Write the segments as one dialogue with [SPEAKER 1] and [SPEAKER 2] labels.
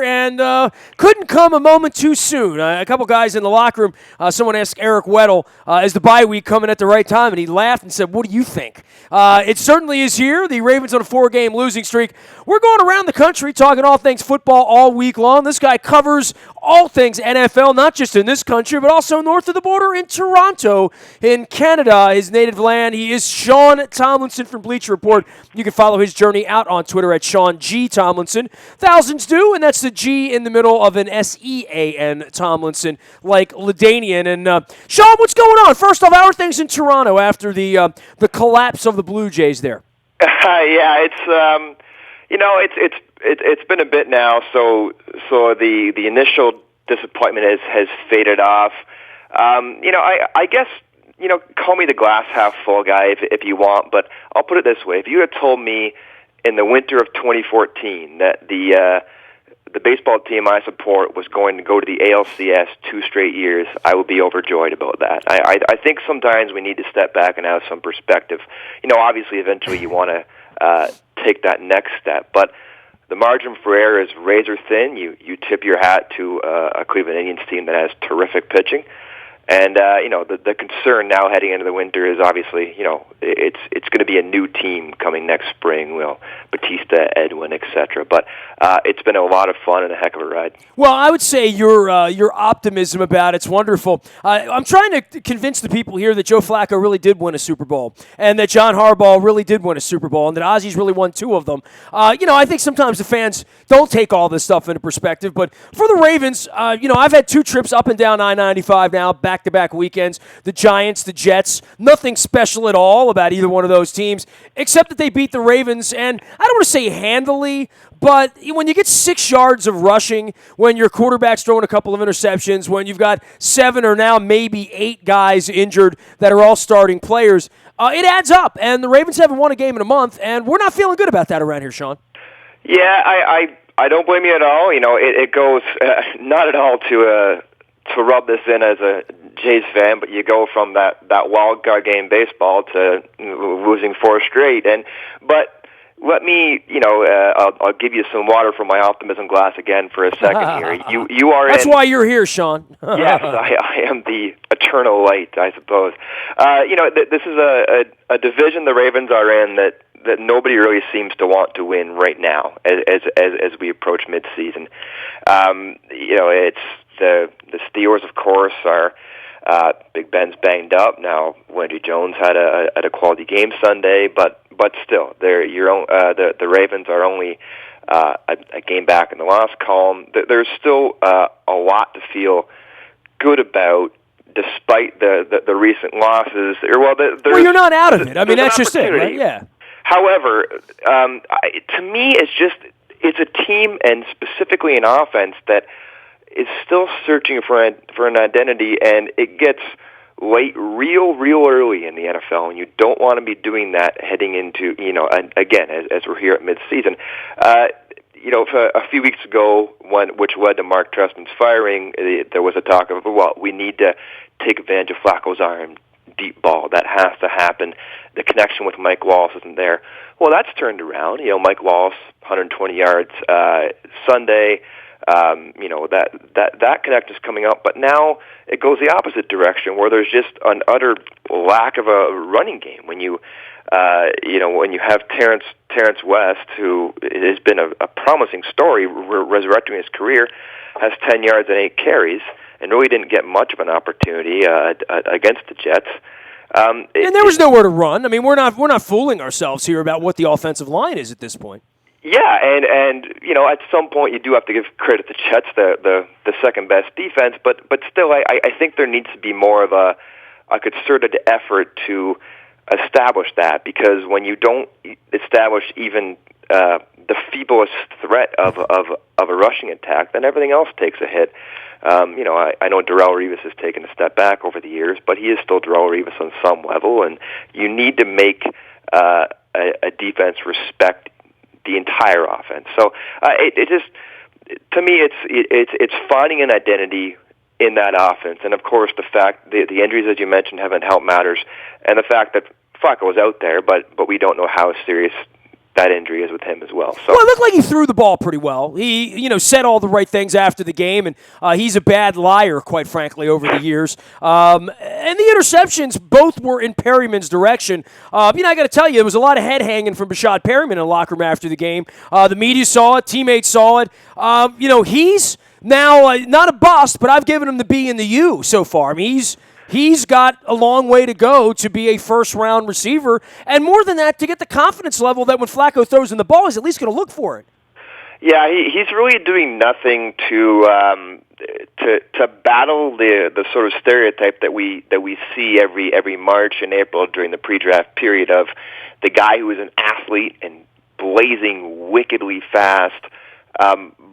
[SPEAKER 1] and couldn't come a moment too soon. A couple guys in the locker room, someone asked Eric Weddle, is the bye week coming at the right time? And he laughed and said, what do you think? It certainly is here. The Ravens on a 4-game losing streak. We're going around the country talking all things football all week long. This guy covers all things NFL, not just in this country, but also north of the border in Toronto, in Canada, his native land. He is Sean Tomlinson from Bleacher Report. You can follow his journey out on Twitter at Sean G. Tomlinson. Thousands do, and that's the G in the middle of an S-E-A-N Tomlinson, like Ladanian. And Sean, what's going on? First off, how are things in Toronto after the collapse of the Blue Jays there?
[SPEAKER 2] Yeah, it's been a bit now. So the initial disappointment has faded off. I guess call me the glass half full guy if you want, but I'll put it this way: if you had told me in the winter of 2014 that the baseball team I support was going to go to the ALCS 2 straight years, I would be overjoyed about that. I think sometimes we need to step back and have some perspective. Obviously, eventually you want to take that next step, but the margin for error is razor thin. You tip your hat to a Cleveland Indians team that has terrific pitching. And the concern now heading into the winter is obviously it's going to be a new team coming next spring. Batista, Edwin, etc. But it's been a lot of fun and a heck of a ride.
[SPEAKER 1] Well, I would say your optimism about it's wonderful. I'm trying to convince the people here that Joe Flacco really did win a Super Bowl, and that John Harbaugh really did win a Super Bowl, and that Ozzy's really won 2 of them. I think sometimes the fans don't take all this stuff into perspective. But for the Ravens, I've had 2 trips up and down I-95 now, back-to-back weekends. The Giants, the Jets, nothing special at all about either one of those teams, except that they beat the Ravens, and I don't want to say handily, but when you get 6 yards of rushing, when your quarterback's throwing a couple of interceptions, when you've got 7 or now maybe 8 guys injured that are all starting players, it adds up. And the Ravens haven't won a game in a month, and we're not feeling good about that around here, Sean.
[SPEAKER 2] Yeah, I don't blame you at all. It goes not at all to rub this in as a Jays fan, but you go from that wild card game baseball to losing 4 straight. But let me, I'll give you some water from my optimism glass again for a second here. You are.
[SPEAKER 1] That's why you're here, Sean.
[SPEAKER 2] Yes, I am the eternal light, I suppose. This is a division the Ravens are in that nobody really seems to want to win right now as we approach midseason. It's the Steelers, of course, are. Big Ben's banged up now. Wendy Jones had a quality game Sunday, but still, the Ravens are only a game back in the loss column. There's still a lot to feel good about, despite the recent losses.
[SPEAKER 1] Well, you're not out of it. I mean, that's just it, right? Yeah.
[SPEAKER 2] However, to me, it's a team, and specifically an offense that is still searching for an identity, and it gets late real early in the NFL, and you don't want to be doing that heading into, again, as we're here at midseason. A few weeks ago, which led to Mark Trestman's firing, there was a talk of, we need to take advantage of Flacco's arm, deep ball. That has to happen. The connection with Mike Wallace isn't there. Well, that's turned around. Mike Wallace, 120 yards Sunday. That connect is coming up, but now it goes the opposite direction, where there's just an utter lack of a running game. When you have Terrence West, who has been a promising story, resurrecting his career, has 10 yards and 8 carries, and really didn't get much of an opportunity against the Jets.
[SPEAKER 1] And there was nowhere to run. I mean, we're not fooling ourselves here about what the offensive line is at this point.
[SPEAKER 2] Yeah, and at some point you do have to give credit to Jets, the second best defense, but still, I think there needs to be more of a concerted effort to establish that, because when you don't establish even the feeblest threat of a rushing attack, then everything else takes a hit. I know Darrelle Revis has taken a step back over the years, but he is still Darrelle Revis on some level, and you need to make a defense respect the entire offense. So it just, to me, it's finding an identity in that offense, and of course the fact the injuries, as you mentioned, haven't helped matters, and the fact that Flacco was out there, but we don't know how serious that injury is with him as well. So
[SPEAKER 1] well, it looked like he threw the ball pretty well. He, said all the right things after the game, and he's a bad liar, quite frankly, over the years. And the interceptions both were in Perryman's direction. I got to tell you, there was a lot of head hanging from Bashad Perryman in the locker room after the game. The media saw it, teammates saw it. He's now not a bust, but I've given him the B and the U so far. I mean, He's got a long way to go to be a first-round receiver, and more than that, to get the confidence level that when Flacco throws in the ball, he's at least going to look for it.
[SPEAKER 2] Yeah, he's really doing nothing to battle the sort of stereotype that we see every March and April during the pre-draft period of the guy who is an athlete and blazing wickedly fast.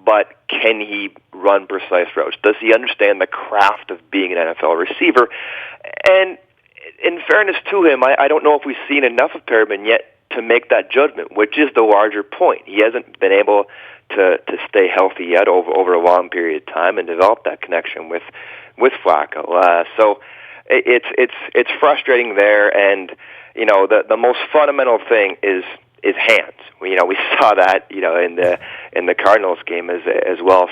[SPEAKER 2] But can he run precise routes? Does he understand the craft of being an NFL receiver? And in fairness to him, I don't know if we've seen enough of Perriman yet to make that judgment, which is the larger point. He hasn't been able to stay healthy yet over a long period of time and develop that connection with Flacco. So it's frustrating there, and the most fundamental thing is hands. We saw that in the Cardinals game as well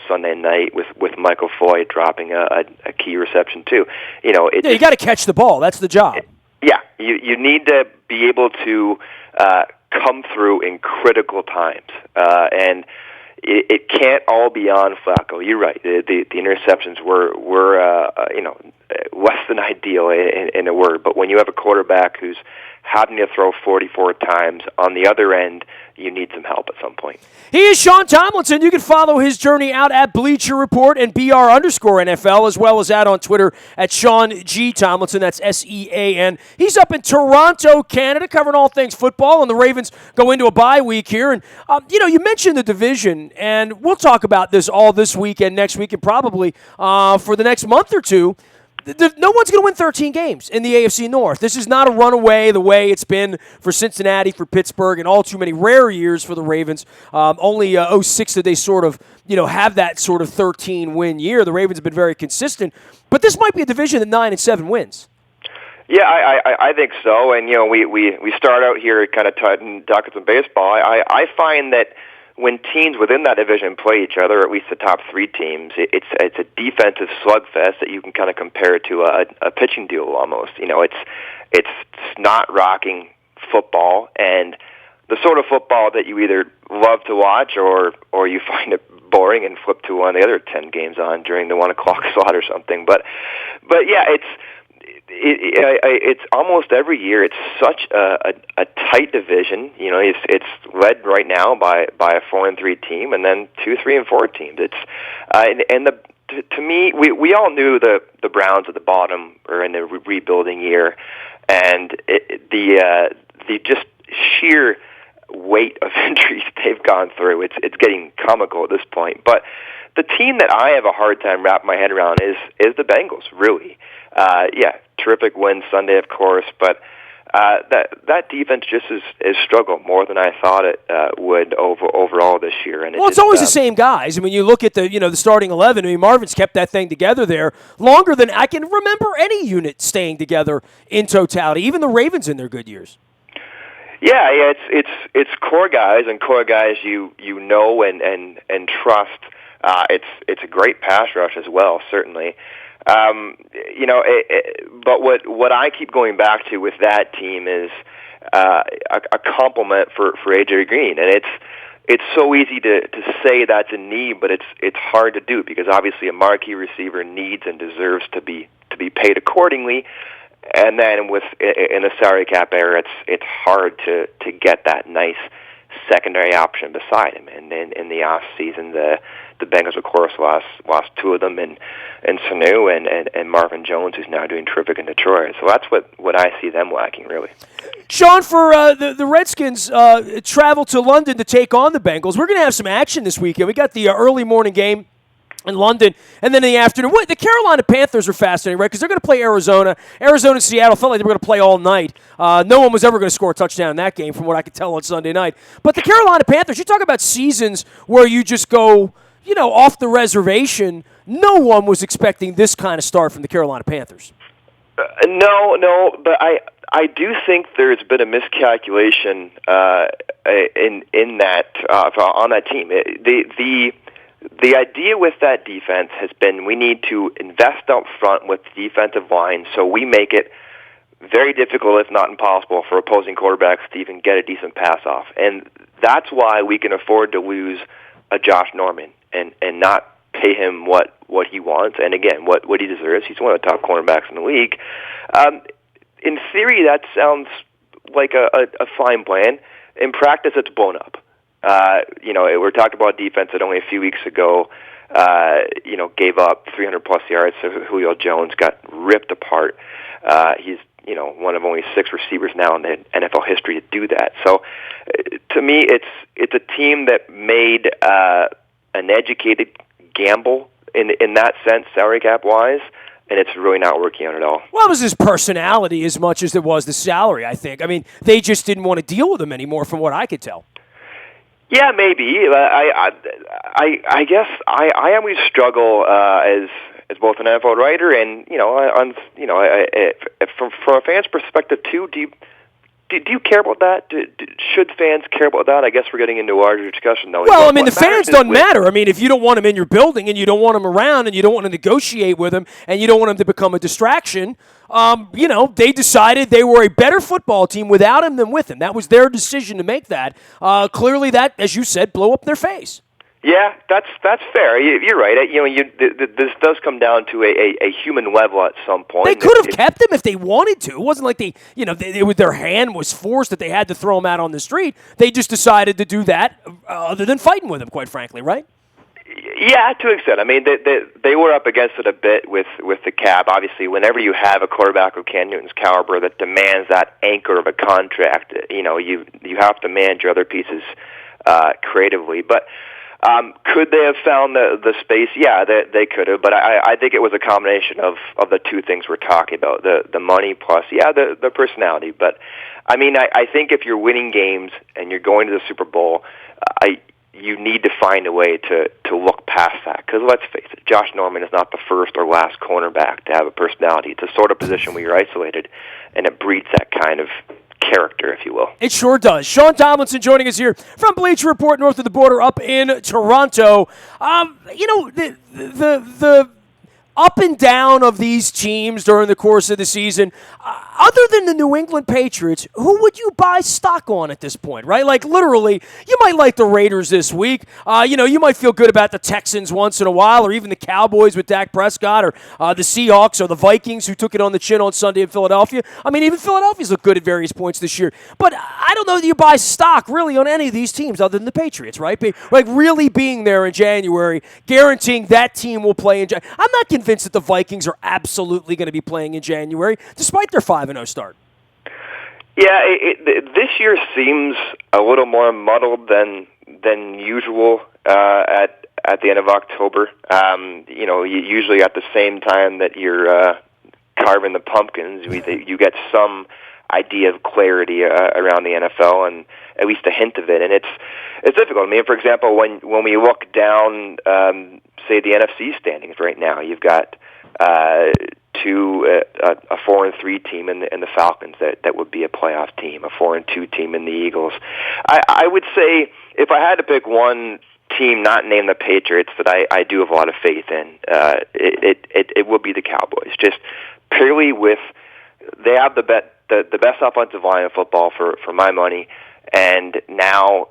[SPEAKER 2] Sunday night with Michael Floyd dropping a key reception too.
[SPEAKER 1] You got to catch the ball. That's the job.
[SPEAKER 2] You need to be able to come through in critical times, and it can't all be on Flacco. You're right. The interceptions were less than ideal in a word. But when you have a quarterback who's having to throw 44 times on the other end, you need some help at some point.
[SPEAKER 1] He is Sean Tomlinson. You can follow his journey out at Bleacher Report and BR_NFL, as well as out on Twitter at Sean G. Tomlinson. That's SEAN. He's up in Toronto, Canada, covering all things football, and the Ravens go into a bye week here. And, you mentioned the division, and we'll talk about this all this week and next week and probably for the next month or two. No one's going to win 13 games in the AFC North. This is not a runaway the way it's been for Cincinnati, for Pittsburgh, and all too many rare years for the Ravens. Only 06 did they sort of, have that sort of 13-win year. The Ravens have been very consistent. But this might be a division that 9-7 wins.
[SPEAKER 2] Yeah, I think so. And, we start out here kind of talking some baseball. I find that when teams within that division play each other, or at least the top three teams, it's a defensive slugfest that you can kind of compare to a pitching duel almost. It's not rocking football, and the sort of football that you either love to watch or you find it boring and flip to one of the other 10 games on during the 1 o'clock slot or something. But yeah, it's almost every year. It's such a tight division. It's led right now by a 4-3 team, and then 2, 3, and 4 teams. To me, we all knew the Browns at the bottom are in a rebuilding year, and the just sheer weight of injuries they've gone through. It's getting comical at this point. But the team that I have a hard time wrapping my head around is the Bengals. Really, terrific win Sunday, of course, but that defense just has struggled more than I thought it would overall this year. And
[SPEAKER 1] it's always the same guys. I mean, you look at the starting 11. I mean, Marvin's kept that thing together there longer than I can remember any unit staying together in totality. Even the Ravens in their good years.
[SPEAKER 2] Yeah, it's core guys and core guys you know and trust. It's a great pass rush as well, certainly. But what I keep going back to with that team is a compliment for AJ Green, and it's so easy to say that's a need, but it's hard to do because obviously a marquee receiver needs and deserves to be paid accordingly. And then in the salary cap era, it's hard to get that nice secondary option beside him. And in the off season, the Bengals, of course, lost two of them in Sanu and Marvin Jones, who's now doing terrific in Detroit. So that's what I see them lacking, really.
[SPEAKER 1] Sean, for the Redskins travel to London to take on the Bengals, we're going to have some action this weekend. We got the early morning game in London, and then in the afternoon. The Carolina Panthers are fascinating, right? Because they're going to play Arizona. Arizona and Seattle felt like they were going to play all night. No one was ever going to score a touchdown in that game, from what I could tell on Sunday night. But the Carolina Panthers, you talk about seasons where you just go, off the reservation. No one was expecting this kind of start from the Carolina Panthers.
[SPEAKER 2] No, but I do think there's been a miscalculation in that on that team. The idea with that defense has been we need to invest up front with the defensive line, so we make it very difficult, if not impossible, for opposing quarterbacks to even get a decent pass off. And that's why we can afford to lose a Josh Norman and not pay him what he wants, and again, what he deserves. He's one of the top cornerbacks in the league. In theory, that sounds like a fine plan. In practice, it's blown up. We're talking about defense that only a few weeks ago, gave up 300-plus yards to Julio Jones, got ripped apart. He's one of only 6 receivers now in the NFL history to do that. So, to me, it's a team that made an educated gamble in that sense, salary cap wise, and it's really not working out at all.
[SPEAKER 1] Well, it was his personality as much as it was the salary, I think. I mean, they just didn't want to deal with him anymore, from what I could tell.
[SPEAKER 2] Yeah, maybe. I guess I always struggle as both an NFL writer and from a fan's perspective too. Do you care about that? Should fans care about that? I guess we're getting into a larger discussion, though.
[SPEAKER 1] Well, I mean, the fans don't matter. I mean, if you don't want them in your building and you don't want them around and you don't want to negotiate with them and you don't want them to become a distraction, they decided they were a better football team without him than with him. That was their decision to make that. Clearly that, as you said, blew up their face.
[SPEAKER 2] Yeah, that's fair. You're right. This does come down to a human level at some point.
[SPEAKER 1] They could have kept him if they wanted to. It wasn't like their hand was forced that they had to throw him out on the street. They just decided to do that other than fighting with him, quite frankly, right?
[SPEAKER 2] Yeah, to an extent. I mean, they were up against it a bit with the cap. Obviously, whenever you have a quarterback of Cam Newton's caliber that demands that anchor of a contract, you have to manage your other pieces creatively. But could they have found the space? Yeah, they could have. But I think it was a combination of the two things we're talking about: the money plus, the personality. But I mean, I think if you're winning games and you're going to the Super Bowl, you need to find a way to look past that. Because let's face it, Josh Norman is not the first or last cornerback to have a personality. It's a sort of position where you're isolated, and it breeds that kind of character, if you will.
[SPEAKER 1] It sure does. Sean Tomlinson joining us here from Bleacher Report, north of the border, up in Toronto. The up and down of these teams during the course of the season, other than the New England Patriots, who would you buy stock on at this point, right? Like, literally, you might like the Raiders this week. You might feel good about the Texans once in a while, or even the Cowboys with Dak Prescott, or the Seahawks, or the Vikings who took it on the chin on Sunday in Philadelphia. I mean, even Philadelphia's looked good at various points this year. But I don't know that you buy stock, really, on any of these teams other than the Patriots, right? Like, really being there in January, guaranteeing that team will play in January. I'm not convinced that the Vikings are absolutely going to be playing in January, despite their 5-0 start.
[SPEAKER 2] Yeah, this year seems a little more muddled than usual at the end of October. Usually at the same time that you're carving the pumpkins, you get some idea of clarity around the NFL, and at least a hint of it. And it's difficult. I mean, for example, when we look down, say the NFC standings right now, you've got a 4-3 team in the Falcons that would be a playoff team, a 4-2 team in the Eagles. I would say if I had to pick one team not named the Patriots that I do have a lot of faith in, it would be the Cowboys. Just purely they have the best offensive line in football for my money, and now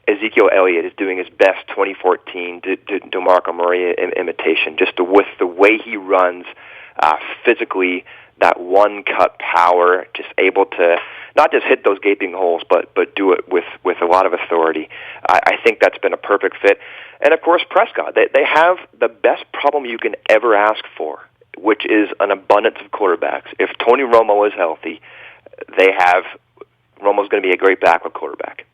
[SPEAKER 2] Ezekiel Elliott is doing his best 2014 DeMarco Murray imitation, just with the way he runs physically, that one-cut power, just able to not just hit those gaping holes, but do it with a lot of authority. I think that's been a perfect fit. And, of course, Prescott. They have the best problem you can ever ask for, which is an abundance of quarterbacks. If Tony Romo is healthy, Romo's going to be a great backup quarterback.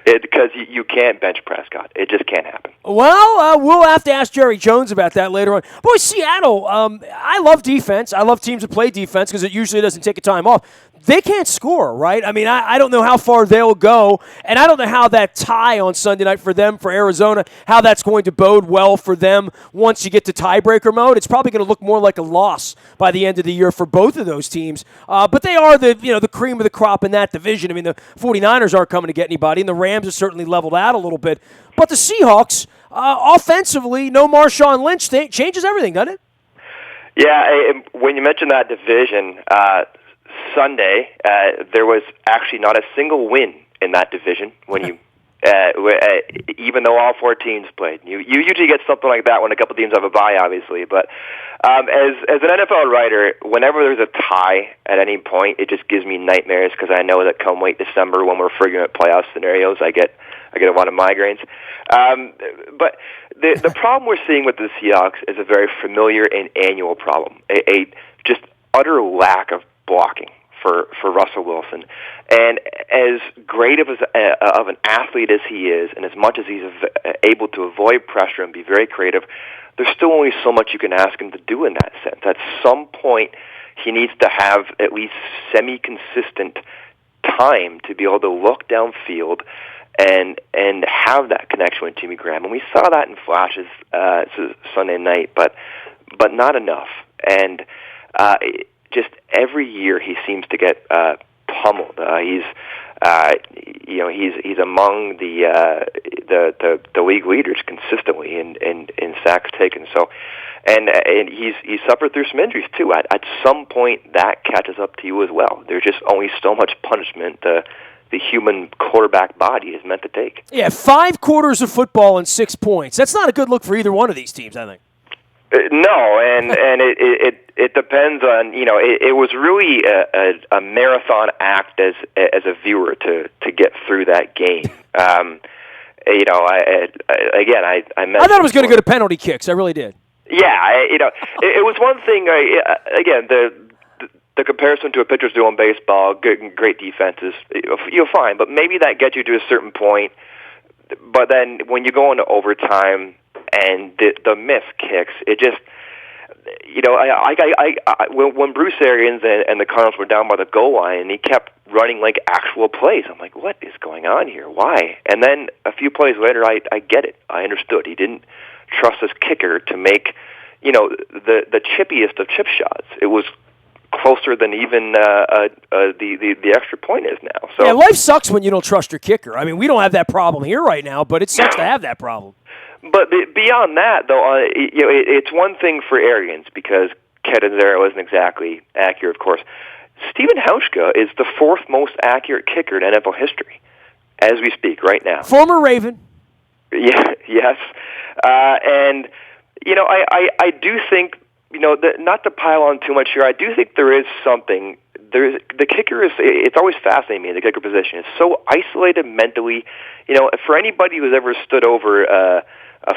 [SPEAKER 2] Because you can't bench Prescott. It just can't happen.
[SPEAKER 1] Well, we'll have to ask Jerry Jones about that later on. Boy, Seattle, I love defense. I love teams that play defense because it usually doesn't take a time off. they can't score, right? I mean, I don't know how far they'll go, and I don't know how that tie on Sunday night for them, for Arizona, how that's going to bode well for them once you get to tiebreaker mode. It's probably going to look more like a loss by the end of the year for both of those teams. But they are the cream of the crop in that division. I mean, the 49ers aren't coming to get anybody, and the Rams have certainly leveled out a little bit. But the Seahawks, offensively, no Marshawn Lynch changes everything, doesn't it?
[SPEAKER 2] Yeah, when you mentioned that division, Sunday, there was actually not a single win in that division when you even though all four teams played. You usually get something like that when a couple teams have a bye, obviously. But as an NFL writer, whenever there's a tie at any point, it just gives me nightmares because I know that come late December when we're figuring out playoff scenarios, I get a lot of migraines. But the problem we're seeing with the Seahawks is a very familiar and annual problem, a just utter lack of blocking for Russell Wilson. And as great of an athlete as he is, and as much as he's able to avoid pressure and be very creative, there's still only so much you can ask him to do in that sense. At some point, he needs to have at least semi-consistent time to be able to look downfield and have that connection with Jimmy Graham. And we saw that in flashes Sunday night, but not enough. And just every year he seems to get pummeled. He's among the league leaders consistently in sacks taken. So, and he's suffered through some injuries too. At some point, that catches up to you as well. There's just only so much punishment the human quarterback body is meant to take.
[SPEAKER 1] Yeah, 5 quarters of football and 6 points. That's not a good look for either one of these teams, I think.
[SPEAKER 2] No, and it depends on, it was really a marathon act as a viewer to get through that game. I
[SPEAKER 1] thought it was going to go to penalty kicks. I really did.
[SPEAKER 2] Yeah, it was one thing. Again, the comparison to a pitcher's doing baseball, great defenses, you're fine, but maybe that gets you to a certain point. But then when you go into overtime and the missed kicks, it just, when Bruce Arians and the Cardinals were down by the goal line and he kept running like actual plays, I'm like, what is going on here? Why? And then a few plays later, I get it. I understood. He didn't trust his kicker to make, the chippiest of chip shots. It was closer than even the extra point is now. So
[SPEAKER 1] yeah, life sucks when you don't trust your kicker. I mean, we don't have that problem here right now, but it sucks to have that problem.
[SPEAKER 2] But beyond that, though, it's one thing for Arians because Catanzaro isn't exactly accurate, of course. Steven Hauschka is the 4th most accurate kicker in NFL history as we speak right now.
[SPEAKER 1] Former Raven.
[SPEAKER 2] Yeah, yes. And, I do think, not to pile on too much here, I do think there is something. The kicker is, it's always fascinating me, the kicker position. It's so isolated mentally. For anybody who's ever stood over a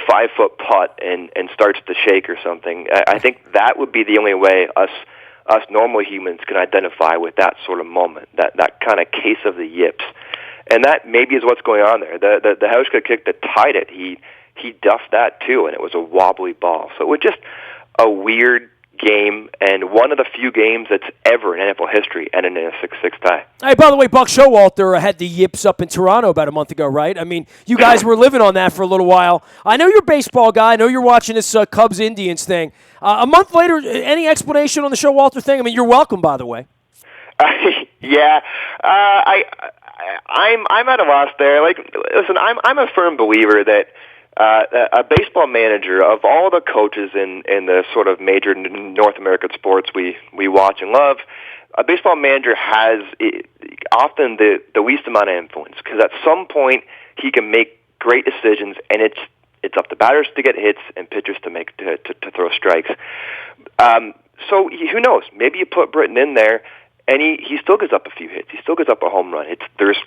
[SPEAKER 2] 5-foot putt and starts to shake or something, I think that would be the only way us normal humans can identify with that sort of moment, that kind of case of the yips. And that maybe is what's going on there. The Hauschka kick that tied it, he duffed that too, and it was a wobbly ball. So it was just a weird game, and one of the few games that's ever in NFL history ended in a 6-6 tie.
[SPEAKER 1] Hey, by the way, Buck Showalter had the yips up in Toronto about a month ago, right? I mean, you guys were living on that for a little while. I know you're a baseball guy. I know you're watching this Cubs-Indians thing. A month later, any explanation on the Showalter thing? I mean, you're welcome, by the way.
[SPEAKER 2] Yeah, I'm at a loss there. Like, listen, I'm a firm believer that a baseball manager, of all the coaches in the sort of major North American sports we watch and love, a baseball manager has often the least amount of influence because at some point he can make great decisions, and it's up to batters to get hits and pitchers to throw strikes. So who knows? Maybe you put Britton in there, and he still gives up a few hits. He still gives up a home run.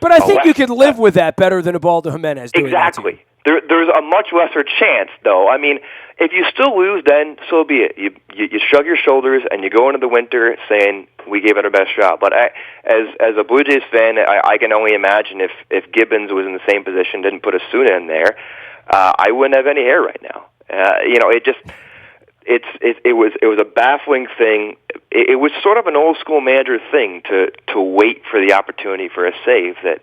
[SPEAKER 1] But I think you could live with that better than Ubaldo Jimenez doing
[SPEAKER 2] exactly.
[SPEAKER 1] That
[SPEAKER 2] There's a much lesser chance, though. I mean, if you still lose, then so be it. You shrug your shoulders and you go into the winter saying we gave it our best shot. But as a Blue Jays fan, I can only imagine if Gibbons was in the same position, didn't put Asuna in there, I wouldn't have any hair right now. It just it was a baffling thing. It was sort of an old school manager thing to wait for the opportunity for a save that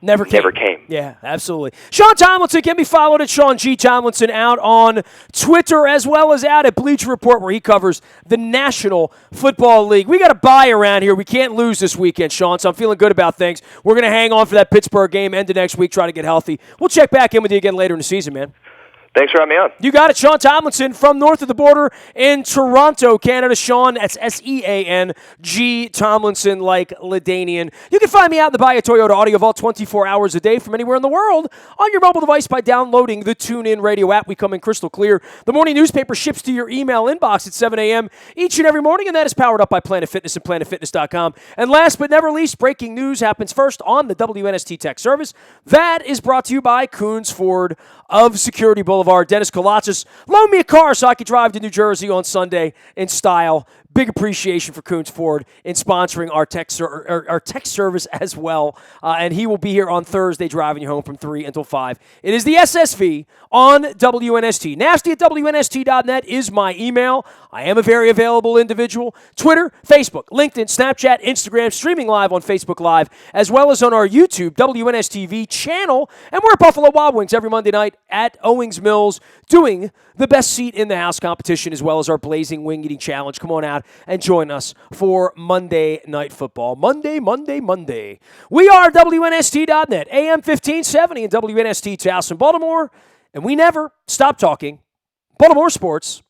[SPEAKER 2] never came.
[SPEAKER 1] Yeah, absolutely. Sean Tomlinson can be followed at Sean G. Tomlinson out on Twitter, as well as out at Bleacher Report, where he covers the National Football League. We got a bye around here. We can't lose this weekend, Sean, so I'm feeling good about things. We're going to hang on for that Pittsburgh game, end of next week, try to get healthy. We'll check back in with you again later in the season, man.
[SPEAKER 2] Thanks for having me on.
[SPEAKER 1] You got it. Sean Tomlinson from north of the border in Toronto, Canada. Sean, that's SEANG Tomlinson, like Ladanian. You can find me out in the Buy a Toyota Audio Vault 24 hours a day from anywhere in the world on your mobile device by downloading the TuneIn Radio app. We come in crystal clear. The morning newspaper ships to your email inbox at 7 a.m. each and every morning, and that is powered up by Planet Fitness and PlanetFitness.com. And last but never least, breaking news happens first on the WNST Tech Service. That is brought to you by Coons Ford of Security Boulevard. Dennis Kolatzis, loan me a car so I could drive to New Jersey on Sunday in style. Big appreciation for Coons Ford in sponsoring our tech service as well. And he will be here on Thursday driving you home from 3 until 5. It is the SSV on WNST. Nasty at WNST.net is my email. I am a very available individual. Twitter, Facebook, LinkedIn, Snapchat, Instagram, streaming live on Facebook Live, as well as on our YouTube, WNSTV channel. And we're at Buffalo Wild Wings every Monday night at Owings Mills doing the best seat in the house competition, as well as our Blazing Wing Eating Challenge. Come on out and join us for Monday Night Football. Monday. We are WNST.net, AM 1570 and WNST Towson, Baltimore, and we never stop talking Baltimore sports.